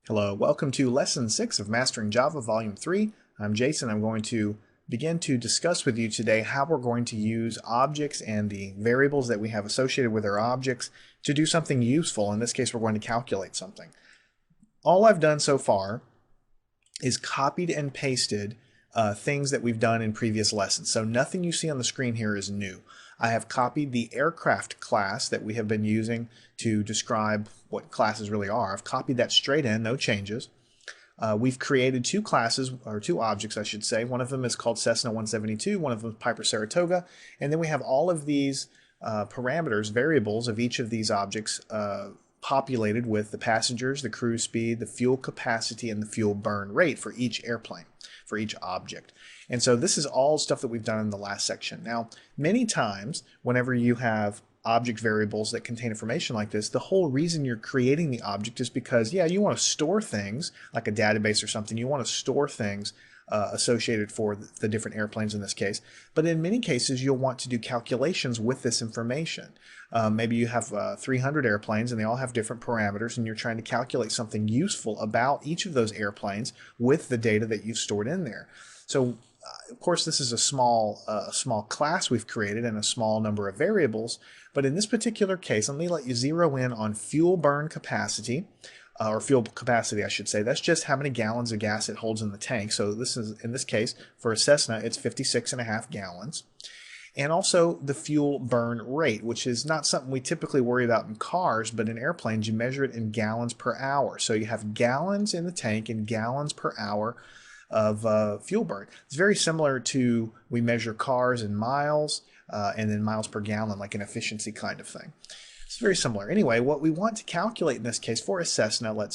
Hello, welcome to Lesson 6 of Mastering Java Volume 3. I'm Jason. I'm going to begin to discuss with you today how we're going to use objects and the variables that we have associated with our objects to do something useful. In this case, we're going to calculate something. All I've done so far is copied and pasted things that we've done in previous lessons. So nothing you see on the screen here is new. I have copied the aircraft class that we have been using to describe what classes really are. I've copied that straight in, no changes. We've created two classes, or two objects I should say. One of them is called Cessna 172, one of them is Piper Saratoga, and then we have all of these parameters, variables of each of these objects populated with the passengers, the cruise speed, the fuel capacity, and the fuel burn rate for each airplane, for each object. And so this is all stuff that we've done in the last section. Now, many times, whenever you have object variables that contain information like this, the whole reason you're creating the object is because, yeah, you want to store things, like a database or something. You want to store things associated for the different airplanes in this case. But in many cases, you'll want to do calculations with this information. Maybe you have 300 airplanes and they all have different parameters, and you're trying to calculate something useful about each of those airplanes with the data that you've stored in there. So of course, this is a small class we've created and a small number of variables. But in this particular case, let me let you zero in on fuel burn capacity, or fuel capacity, I should say. That's just how many gallons of gas it holds in the tank. So this is, in this case, for a Cessna, it's 56.5 gallons. And also the fuel burn rate, which is not something we typically worry about in cars, but in airplanes, you measure it in gallons per hour. So you have gallons in the tank and gallons per hour of fuel burn. It's very similar to we measure cars in miles and then miles per gallon, like an efficiency kind of thing. It's very similar. Anyway, what we want to calculate in this case for a Cessna, let's